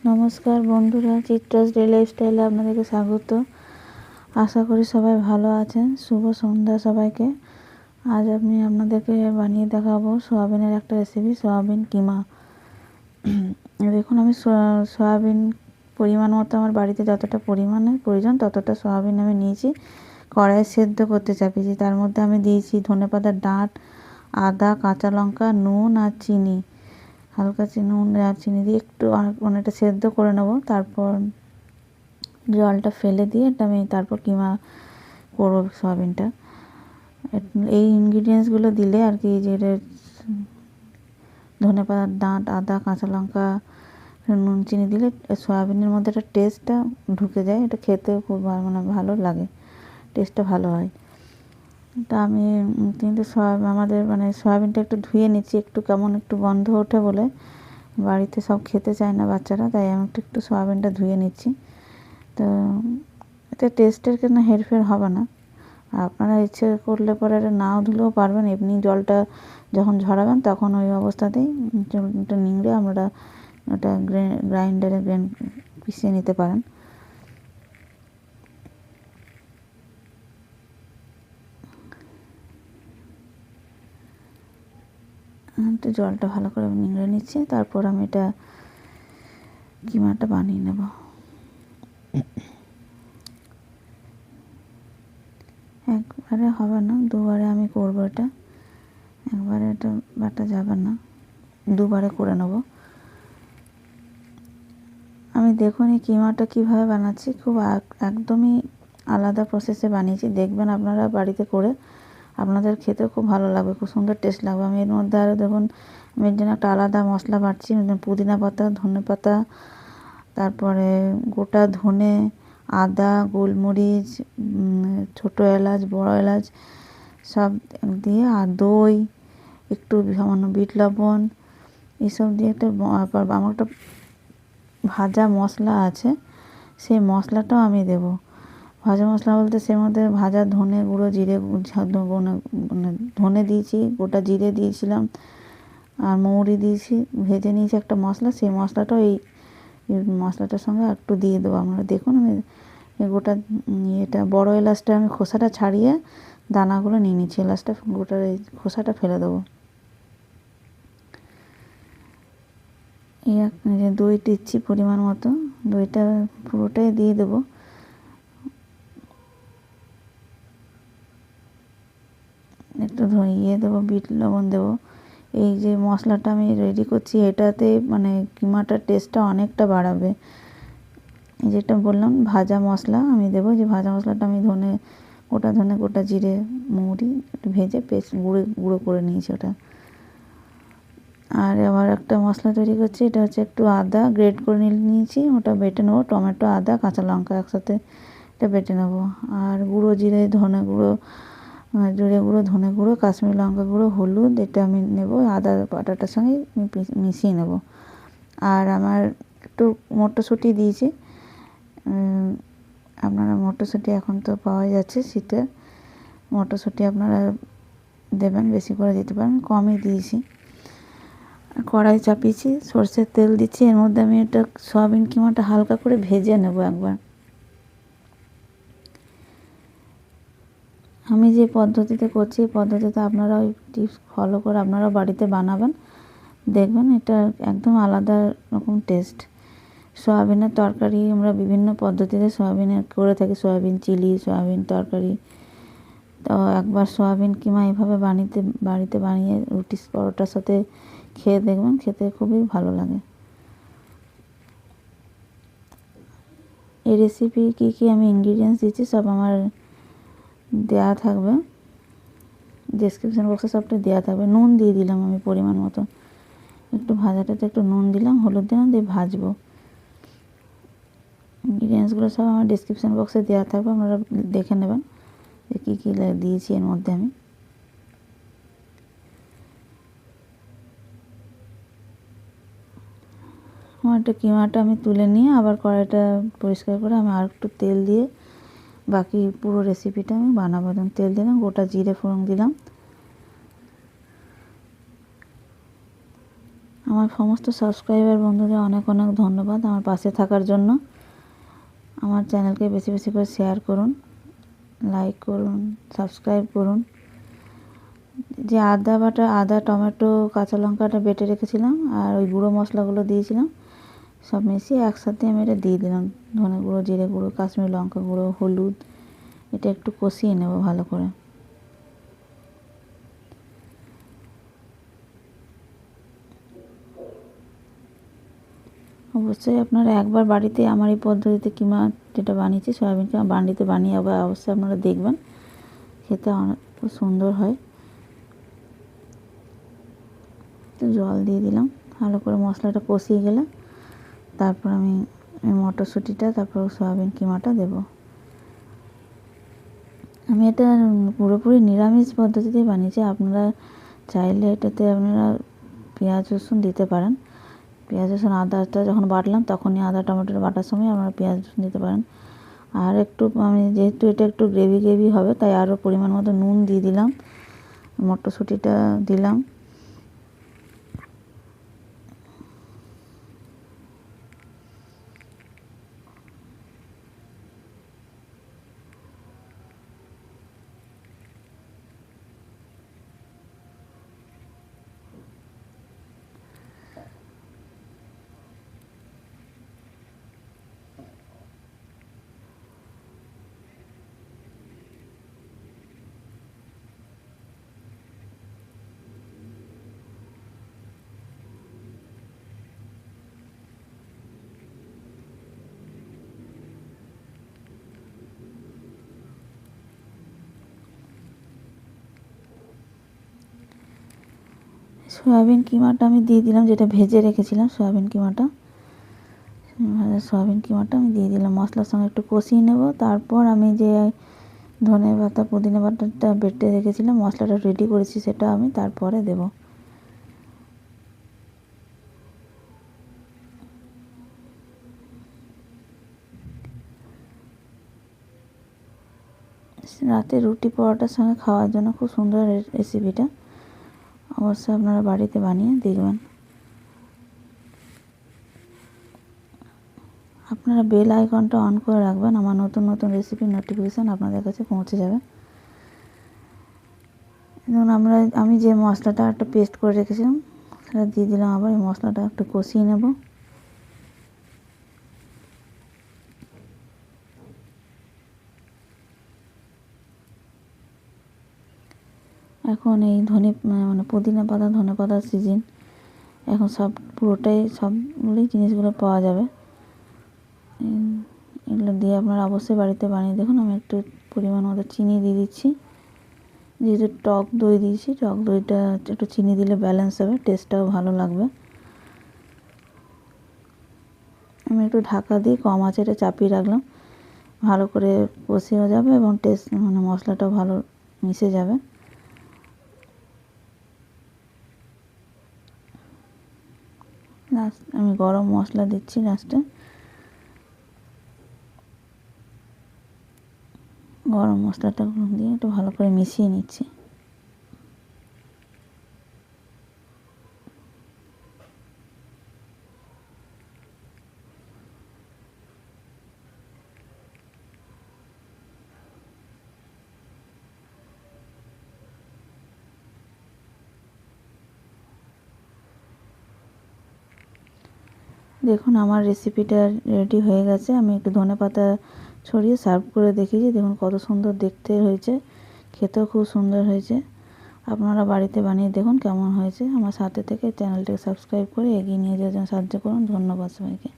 নমস্কার বন্ধুরা, চিত্রাস ডে লাইফস্টাইলে আপনাদেরকে স্বাগত। আশা করি সবাই ভালো আছেন। শুভ সন্ধ্যা সবাইকে। আজ আমি আপনাদেরকে বানিয়ে দেখাবো সয়াবিনের একটা রেসিপি, সয়াবিন কিমা। দেখুন, আমি সয়াবিন পরিমাণ মতো আমার বাড়িতে যতটা পরিমাণের প্রয়োজন ততটা সয়াবিন আমি নিয়েছি, কড়াইয়ে সেদ্ধ করতে চাপিয়েছি। তার মধ্যে আমি দিয়েছি ধনেপাতার ডাঁট, আদা, কাঁচা লঙ্কা, নুন আর চিনি। হালকা নুন আর চিনি দিয়ে একটু অনেকটা সেদ্ধ করে নেব। তারপর জলটা ফেলে দিয়ে এটা আমি তারপর কিমা করব সয়াবিনটা। এই ইনগ্রিডিয়েন্টসগুলো দিলে আর কি, যে ধনেপাতার ডাঁট, আদা, কাঁচা লঙ্কা, নুন, চিনি দিলে সয়াবিনের মধ্যে একটা টেস্টটা ঢুকে যায়। এটা খেতে খুব ভালো লাগে, টেস্টটা ভালো হয়। তা আমি কিন্তু আমাদের সয়াবিনটা একটু ধুয়ে নিচ্ছি, একটু কেমন একটু গন্ধ ওঠে বলে বাড়িতে সব খেতে চায় না বাচ্চারা, তাই আমি একটু সয়াবিনটা ধুয়ে নিচ্ছি। তো এতে টেস্টের কোনো হেরফের হবে না। আর আপনারা ইচ্ছে করলে পরে এটা নাও ধুলেও পারবেন। এমনি জলটা যখন ঝরাবেন তখন ওই অবস্থাতেই জলটা নিংড়ে আমরা ওটা গ্রাইন্ডারে পিষিয়ে নিতে পারেন। তো জলটা ভালো করে নিংড়ে নিচ্ছি। তারপর আমি এটা কিমাটা বানিয়ে নেব। একবারে হবে না, দুবারে আমি করবো এটা। একবারে এটা বাটা যাবে না, দুবারে করে নেব আমি। দেখুন এই কিমাটা কীভাবে বানাচ্ছি, খুব একদমই আলাদা প্রসেসে বানিয়েছি। দেখবেন আপনারা বাড়িতে করে, আপনাদের খেতে খুব ভালো লাগবে, খুব সুন্দর টেস্ট লাগবে। আমি এর মধ্যে আরও দেখুন, আমি এর জন্য একটা আলাদা মশলা বাটছি। পুদিনা পাতা, ধনে পাতা, তারপরে গোটা ধনে, আদা, গোলমরিচ, ছোটো এলাচ, বড় এলাচ সব দিয়ে, আর দই, একটু সামান্য বিট লবণ, এসব দিয়ে একটা আমার একটা ভাজা মশলা আছে, সেই মশলাটাও আমি দেব। ভাজা মশলা বলতে সে মধ্যে ভাজা ধনে গুঁড়ো, জিরে ধনে দিয়েছি, গোটা জিরে দিয়েছিলাম, আর মৌরি দিয়েছি, ভেজে নিয়েছি একটা মশলা। সেই মশলাটাও এই মশলাটার সঙ্গে একটু দিয়ে দেবো। আপনারা দেখুন, আমি গোটা এটা বড় এলাচটা আমি খোসাটা ছাড়িয়ে দানাগুলো নিয়ে নিচ্ছি। এলাচটা গোটা এই খোসাটা ফেলে দেবো। দই দিচ্ছি পরিমাণ মতো, দইটা পুরোটাই দিয়ে দেবো। একটু দেবো, বিট লবণ দেবো। এই যে মশলাটা আমি রেডি করছি, এটাতে কিমাটার টেস্টটা অনেকটা বাড়াবে। এই যেটা বললাম ভাজা মশলা আমি দেবো, যে ভাজা মশলাটা আমি গোটা ধনে, গোটা জিরে, মৌরি ভেজে পেস্ট গুঁড়ো করে নিয়েছি ওটা। আর আবার একটা মশলা তৈরি করছি, এটা হচ্ছে একটু আদা গ্রেট করে নিয়েছি, ওটা বেটে নেবো। টমেটো, আদা, কাঁচা লঙ্কা একসাথে এটা বেটে নেবো। আর গুঁড়ো জিরে, ধনে গুঁড়ো, জিরে গুঁড়ো, ধনে গুঁড়ো, কাশ্মীরি লঙ্কা গুঁড়ো, হলুদ, এটা আমি নেবো আদা বাটাটার সঙ্গে মিশিয়ে নেব। আর আমার একটু মটরশুঁটি দিয়েছি। আপনারা মটরশুঁটি এখন তো পাওয়া যাচ্ছে শীতে, মটরশুঁটি আপনারা দেবেন, বেশি করে দিতে পারেন, কমই দিয়েছি। কড়াই চাপিয়েছি, সরষের তেল দিচ্ছি। এর মধ্যে আমি এটা সয়াবিন কিমাটা হালকা করে ভেজে নেব একবার। আমি যে পদ্ধতিতে করছি এই পদ্ধতিতে আপনারা ওই টিপস ফলো করে আপনারাও বাড়িতে বানাবেন, দেখবেন এটা একদম আলাদা রকম টেস্ট। সয়াবিনের তরকারি আমরা বিভিন্ন পদ্ধতিতে সয়াবিনের করে থাকি, সয়াবিন চিলি, সয়াবিন তরকারি। তো একবার সয়াবিন কিমা এইভাবে বাড়িতে বানিয়ে রুটি পরোটার সাথে খেয়ে দেখবেন, খেতে খুবই ভালো লাগে। এই রেসিপি কী আমি ইনগ্রিডিয়েন্টস দিচ্ছি সব আমার দেওয়া থাকবে, ডেসক্রিপশন বক্সে সবটা দেওয়া থাকবে। নুন দিয়ে দিলাম আমি পরিমাণ মতো, একটু ভাজাটাতে একটু নুন দিলাম, হলুদ দিলাম, দিয়ে ভাজবো। ইনগ্রিডিয়েন্টসগুলো সব আমার ডেসক্রিপশন বক্সে দেওয়া থাকবে, আপনারা দেখে নেবেন যে কী কী দিয়েছি এর মধ্যে আমি। আমার একটা কিমাটা আমি তুলে নিয়ে আবার কড়াইটা পরিষ্কার করে আমি আর একটু তেল দিয়ে বাকি পুরো রেসিপিটা আমি বানাবো। তেল দিলাম, গোটা জিরে ফোড়ন দিলাম। আমার আমার সমস্ত সাবস্ক্রাইবার বন্ধুরা অনেক অনেক ধন্যবাদ আমার পাশে থাকার জন্য। আমার চ্যানেলকে বেশি বেশি করে শেয়ার করুন, লাইক করুন, সাবস্ক্রাইব করুন। যে আদা বাটা, আদা, টমেটো, কাঁচা লঙ্কাটা বেটে রেখেছিলাম আর ওই গুঁড়ো মশলাগুলো দিয়েছিলাম, সব মিশিয়ে একসাথে আমি এটা দিয়ে দিলাম। ধনে গুঁড়ো, জিরে গুঁড়ো, কাশ্মীরি লঙ্কা গুঁড়ো, হলুদ, এটা একটু কষিয়ে নেব ভালো করে। অবশ্যই আপনারা একবার বাড়িতে আমার এই পদ্ধতিতে কিমা যেটা বানিয়েছি, সয়াবিন কিমা বাড়িতে বানিয়ে আবার অবশ্যই আপনারা দেখবেন, খেতে অনেক খুব সুন্দর হয়। তো জল দিয়ে দিলাম, ভালো করে মশলাটা কষিয়ে গেলে তারপর আমি মটরশুঁটিটা, তারপর সয়াবিন কিমাটা দেব। আমি এটা পুরোপুরি নিরামিষ পদ্ধতিতেই বানিয়েছি। আপনারা চাইলে এটাতে আপনারা পেঁয়াজ রসুন দিতে পারেন। পেঁয়াজ রসুন, আদাটা যখন বাটলাম তখনই আদা টমেটোটা বাটার সময় আপনারা পেঁয়াজ রসুন দিতে পারেন। আর একটু আমি যেহেতু এটা একটু গ্রেভি গ্রেভি হবে, তাই আরও পরিমাণ মতো নুন দিয়ে দিলাম, মটরশুঁটিটা দিলাম। সয়াবিন কিমাটা আমি দিয়ে দিলাম, যেটা ভেজে রেখেছিলাম সয়াবিন কিমাটা, সয়াবিন কিমাটা আমি দিয়ে দিলাম। মশলার সঙ্গে একটু কষিয়ে নেব। তারপর আমি যে ধনে পাতা, পুদিনা পাতাটা বেটে রেখেছিলাম, মশলাটা রেডি করেছি, সেটা আমি তারপরে দেব। রাতে রুটি পরোটার সঙ্গে খাওয়ার জন্য খুব সুন্দর রেসিপিটা, অবশ্যই আপনারা বাড়িতে বানিয়ে দেখবেন। আপনারা বেল আইকনটা অন করে রাখবেন, আমার নতুন নতুন রেসিপির নোটিফিকেশান আপনাদের কাছে পৌঁছে যাবে। যেমন আমি যে মশলাটা একটা পেস্ট করে রেখেছিলাম সেটা দিয়ে দিলাম। আবার এই মশলাটা একটু কষিয়ে নেব। এখন এই পুদিনা পাতা, ধনে পাতার সিজন, এখন সব পুরোটাই সবগুলোই জিনিসগুলো পাওয়া যাবে। এগুলো দিয়ে আপনারা অবশ্যই বাড়িতে বানিয়ে দেখুন। আমি একটু পরিমাণ মতো চিনি দিয়ে দিচ্ছি, যেহেতু টক দই দিয়েছি, টক দইটা একটু চিনি দিলে ব্যালেন্স হবে, টেস্টটাও ভালো লাগবে। আমি একটু ঢাকা দিয়ে কম আঁচে এটা চাপিয়ে রাখলাম, ভালো করে কষিয়েও যাবে এবং মশলাটাও ভালো মিশে যাবে। লাস্ট আমি গরম মশলা দিচ্ছি লাস্টে, গরম মশলাটা দিয়ে একটু ভালো করে মিশিয়ে নিচ্ছি। দেখুন আমার রেসিপিটা রেডি হয়ে গেছে। আমি একটু ধনেপাতা ছড়িয়ে সার্ভ করে দেখিয়েছি, দেখুন কত সুন্দর দেখতে হয়েছে, খেতেও খুব সুন্দর হয়েছে। আপনারা বাড়িতে বানিয়ে দেখুন কেমন হয়েছে। আমার সাথে থেকে চ্যানেলটাকে সাবস্ক্রাইব করে এগিয়ে নিয়ে যাওয়ার জন্য সাহায্য করুন। ধন্যবাদ সবাইকে।